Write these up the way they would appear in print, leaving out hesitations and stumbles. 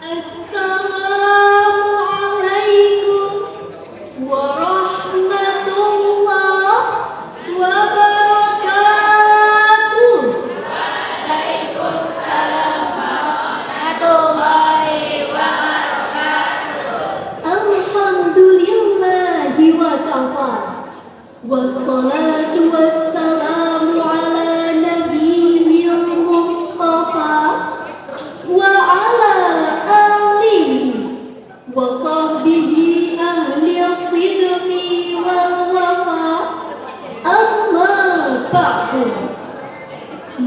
Assalamualaikum warahmatullahi wabarakatuh. Waalaikumsalam warahmatullahi wabarakatuh. Alhamdulillahi wa kafa. Wassalatu wassalamu ala nabiyyil mustafa wa ala alihi wa sahbihi ahli sidqi wal wafa. Amma ba'du.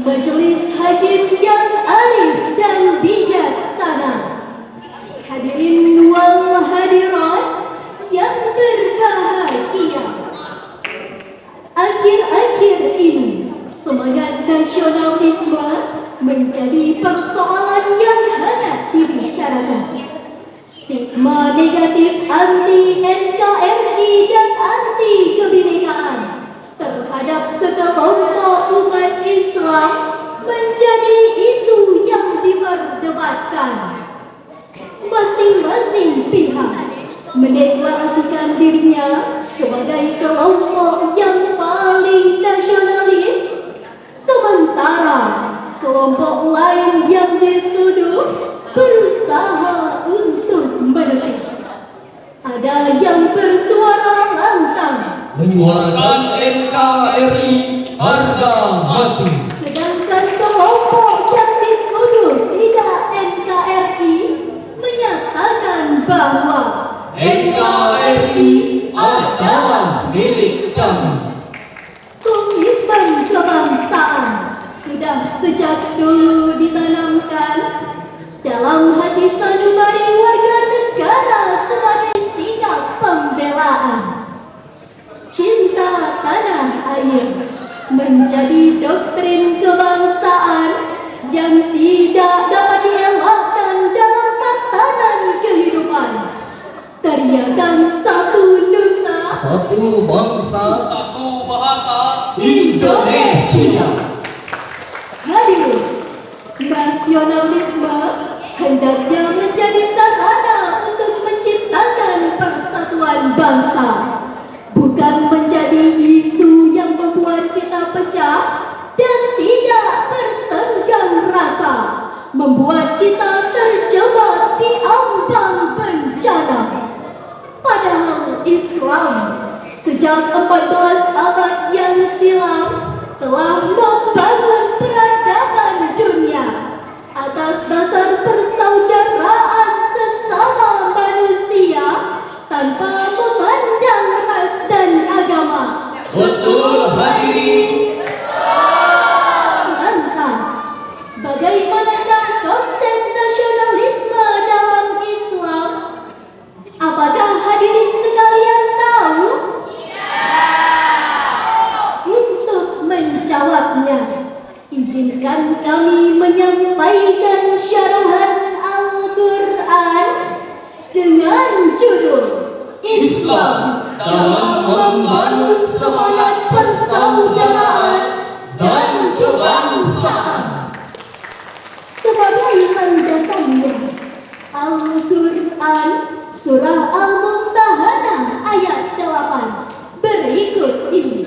Majelis hadir yang arif dan bijaksana, hadirin wal hadirat yang berbahagia. Akhir-akhir ini semangat nasionalisme menjadi persoalan yang hangat dibicarakan. Stigma negatif anti NKRI dan anti kebinekaan terhadap sekelompok umat Islam menjadi isu yang diperdebatkan. Masing-masing pihak mendeklarasikan dirinya sebagai kelompok yang paling nasionalis, sementara kelompok lain yang dituduh berusaha untuk menepis. Ada yang bersuara lantang menyuarakan NKRI harga mati, sedangkan kelompok yang dituduh tidak NKRI menyatakan bahwa NKRI adalah milik kami. komitmen kebangsaan sudah sejak dulu ditanamkan dalam hati sanubari warga negara sebagai sikap pembelaan. Cinta tanah air menjadi doktrin kebangsaan yang tidak dapat dielakkan dalam tatanan kehidupan. Teriakan satu nusa, Satu bangsa, satu bahasa, Indonesia. Hadirin, nasionalisme hendaknya menjadi sarana untuk menciptakan persatuan bangsa, bukan menjadi isu yang membuat kita pecah dan tidak bertenggang rasa, membuat kita terjebak di ambang bencana. Padahal Islam sejak 14 abad yang silam telah membangun peradaban dunia atas dasar persaudaraan sesama manusia tanpa memandang ras dan agama. Betul hadirin. Lantas, bagaimanakah konsep nasionalisme dalam Islam? Apakah hadirin sekalian tahu? Untuk menjawabnya, izinkan kami menyampaikan syarahan Al-Quran dengan judul Islam dalam membangun semangat persaudaraan dan kebangsaan. Sebagai landasannya, Al-Quran Surah Al-Mumtahanah ayat 8 berikut ini.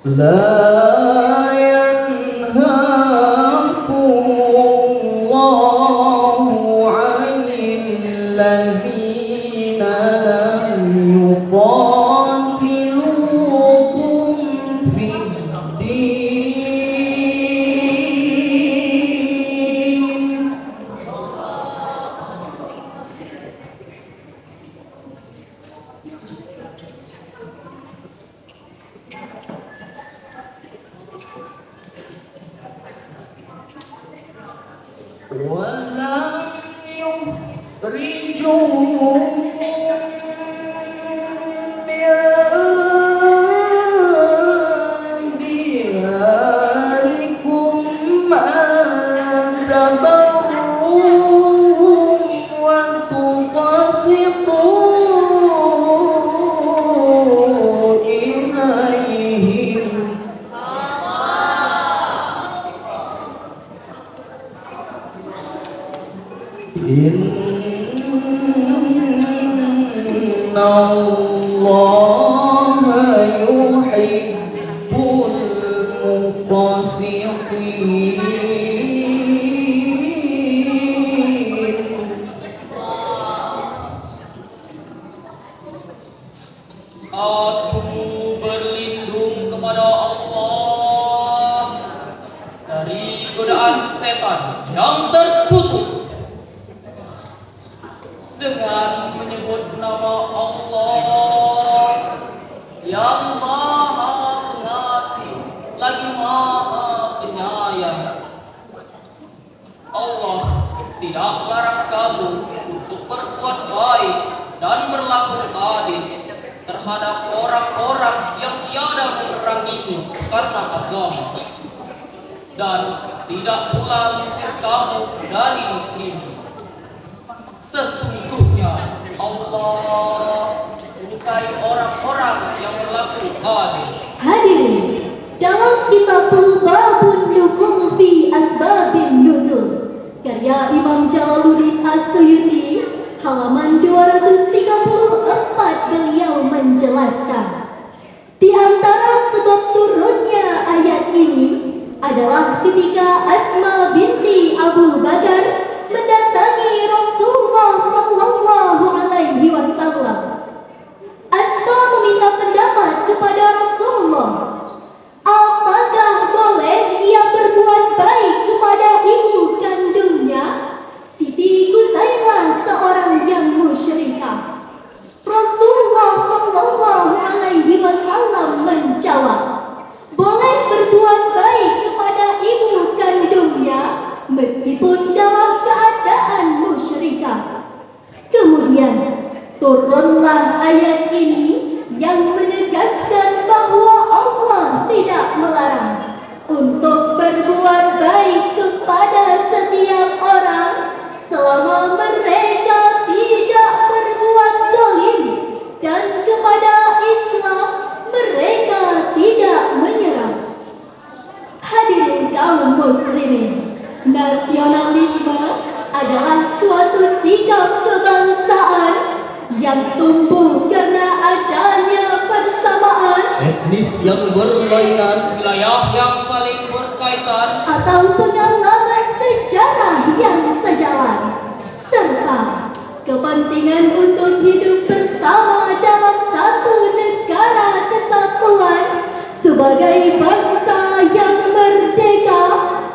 لا ينهاكم الله عن الذين لم يقاتلوكم في الدين ولم يخرجوكم من دياركم أن تبروهم وتقسطوا إليهم إن الله يحب المقسطين. Aku berlindung kepada Allah dari godaan setan yang terkutuk dengan menyebut nama Allah yang Maha Pengasih lagi Maha Penyayang. Allah tidak melarang kamu untuk berbuat baik dan berlaku adil terhadap orang-orang yang tiada memerangimu karena agama, dan tidak pula mengusir kamu dari negerimu. Sesungguhnya Allah menyukai orang-orang yang berlaku adil. Hadirin, dalam kitab Lubabun Nukul fi Asbabin Nuzul karya Imam Jalaluddin As-Suyuti halaman 234 beliau menjelaskan, di antara sebab turunnya ayat ini adalah ketika Asma binti Abu Bakar mendatangi Rasulullah sallallahu alaihi wasallam. Asma meminta pendapat kepada Rasulullah, apakah boleh ia berbuat baik kepada ibu kandungnya, Siti Qutailah, seorang yang musyrikah. Rasulullah sallallahu alaihi wasallam menjawab, boleh berbuat baik kepada ibu kandungnya meskipun dalam keadaan musyrikah. Kemudian turunlah ayat ini yang menegaskan bahwa Allah tidak melarang untuk berbuat baik kepada setiap orang selama mereka tidak berbuat zalim, dan kepada Islam mereka tidak menyerang. Hadirin kaum muslimin, nasionalisme adalah suatu sikap kebangsaan yang tumbuh karena adanya persamaan etnis yang berlainan, Wilayah yang saling berkaitan, atau pengalaman sejarah yang sejalan, serta kepentingan untuk hidup bersama dalam satu negara kesatuan sebagai bangsa yang merdeka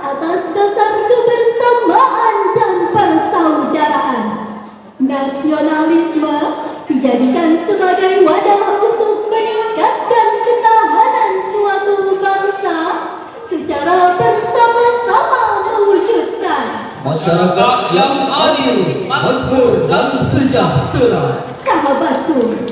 atas dasar kebersamaan dan persaudaraan. Nasionalisme dijadikan sebagai wadah untuk meningkatkan ketahanan suatu bangsa secara bersama-sama mewujudkan masyarakat yang adil, makmur dan sejahtera. Sahabatku,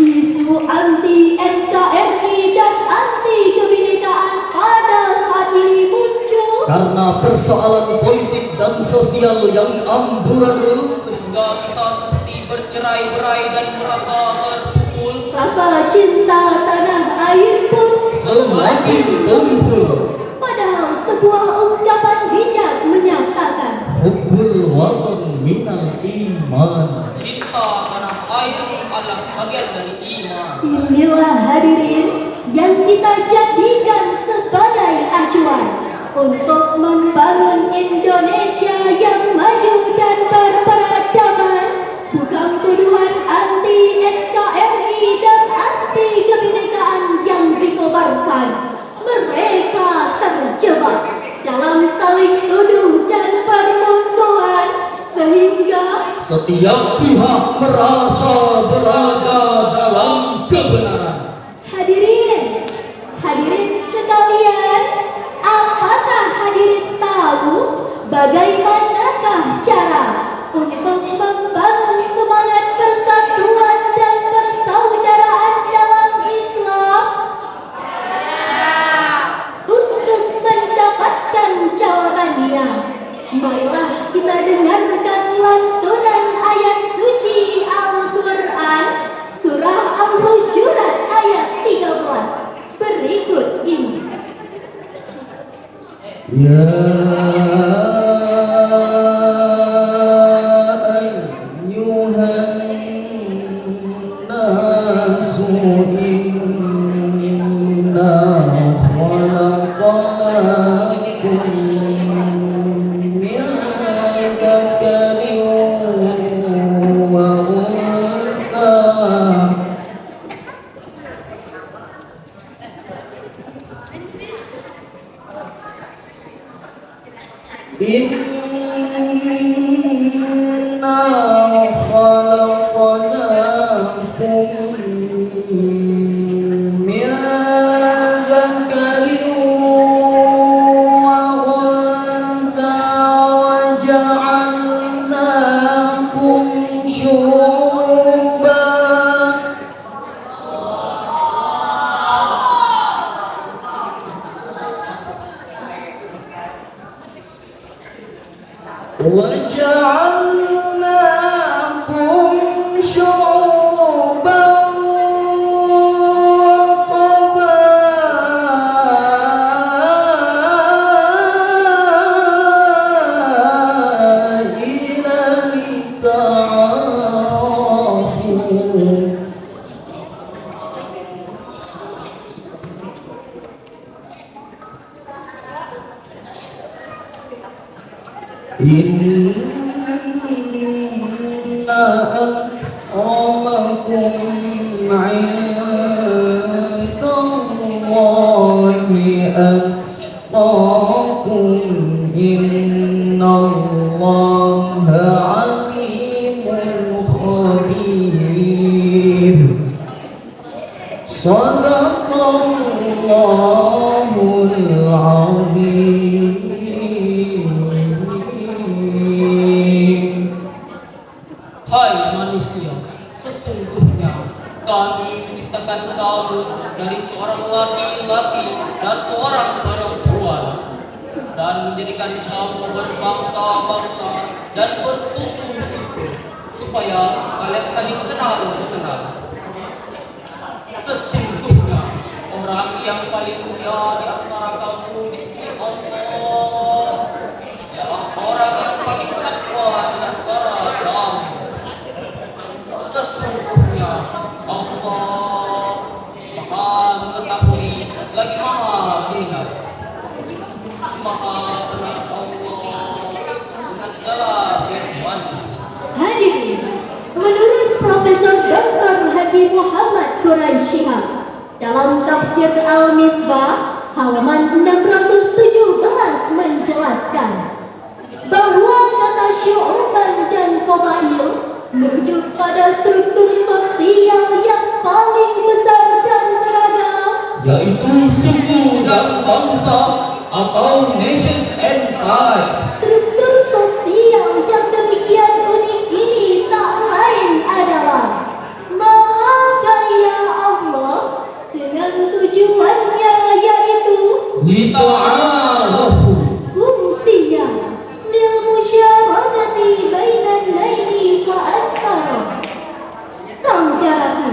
isu anti NKRI dan anti kebinekaan pada saat ini muncul Karena persoalan politik dan sosial yang amburadul, sehingga kita seperti bercerai-berai dan merasa terpukul. rasa cinta tanah air pun semakin tumpul. padahal sebuah ungkapan bijak menyatakan Hubbul watan minal iman. Cinta tanah air adalah sebagian dari iman. inilah hadirin yang kita jadikan sebagai acuan untuk membangun Indonesia yang maju dan berperadaban, bukan tuduhan anti NKRI dan anti kebinekaan yang dikobarkan. Mereka terjebak dalam saling tuduh dan permusuhan sehingga Setiap pihak merasa berada dalam kebenaran. Hadirin sekalian, apakah hadirin tahu bagaimana Bagaimana cara untuk membangun semangat persatuan dan persaudaraan dalam Islam? Untuk mendapatkan jawabannya, marilah kita dengarkan lantunan ayat suci Al-Quran Surah Al-Hujurat ayat 13 berikut ini. Ya ayyuhan nasu inna khalaqnakum min dzakarin wa untha. Inna khalaqnakum min dzakarin wa untha wa ja'alnakum syu'uban. وجعلناكم شعوبا وقبائل لتعارفوا. Inna akramakum indallahi atqakum. Innallaha alimun khabir. Sadaqallahul azim. Hai manusia, sesungguhnya kami menciptakan kamu dari seorang laki-laki dan seorang perempuan dan menjadikan kamu berbangsa-bangsa dan bersuku-suku supaya kalian saling kenal. Sesungguhnya orang yang paling mulia di antara kamu di sisi Allah ialah orang yang paling takwa di antara kamu. Sesungguhnya Allah Maha mengetahui lagi Maha mendengar. Maha benar Allah dengan segala firman. Hadirin, menurut Profesor Dr. Haji Muhammad Quraisy Shihab dalam tafsir Al-Misbah halaman 617 menjelaskan bahwa kata syu'uban dan qabail merujuk pada struktur sosial yang paling besar dan beragam, Yaitu suku dan bangsa atau nation and tribes. struktur sosial yang demikian unik ini tak lain adalah mahakarya Allah dengan tujuannya yaitu Lita'arafu. fungsinya lil musyarakati bainan laini wa aktsara. Saudaraku,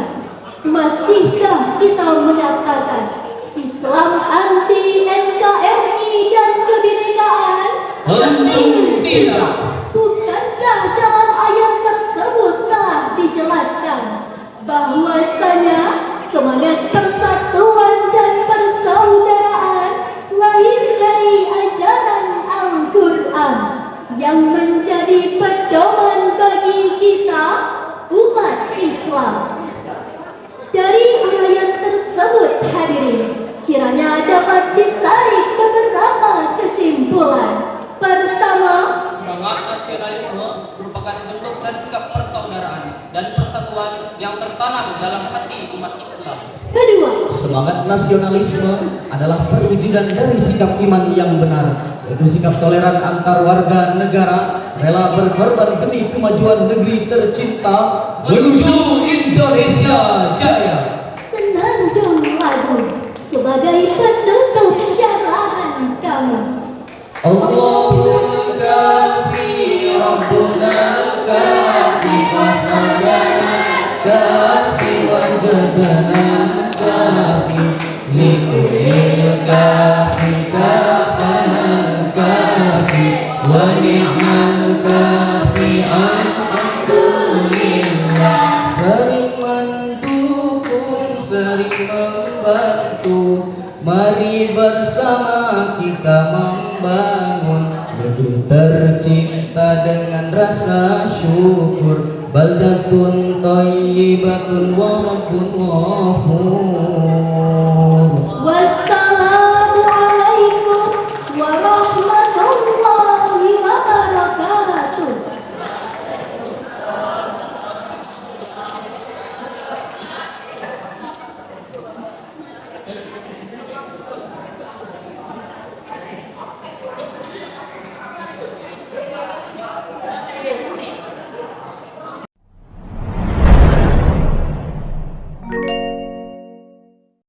masihkah kita mengatakan Islam anti NKRI dan kebinekaan? Tentu tidak. Bukankah dalam ayat tersebut telah dijelaskan bahwasanya semangat persatuan dan persaudaraan lahir dari ajaran Al-Quran yang menjadi pedoman bagi kita umat Islam. Dari uraian tersebut hadirin, kiranya dapat ditarik beberapa kesimpulan. Pertama, Semangat nasionalisme merupakan bentuk dan sikap persaudaraan dan persatuan yang tertanam dalam hati umat Islam. kedua, Semangat nasionalisme adalah perwujudan dari sikap iman yang benar, yaitu sikap toleran antar warga negara rela berkorban demi kemajuan negeri tercinta menuju Indonesia Jaya. Senandung lagu sebagai penutup syarahan kami. Allahul kafi Rabbuna kafi wasagana kafi wajadana kafi likulil kafi kafana kafi wa ni'mal kafi alhamdulillah. Sering mendukung, sering membantu, mari bersama kita membangun negeri tercinta dengan rasa syukur. Baldatun thayyibatun wa rabbun ghafur.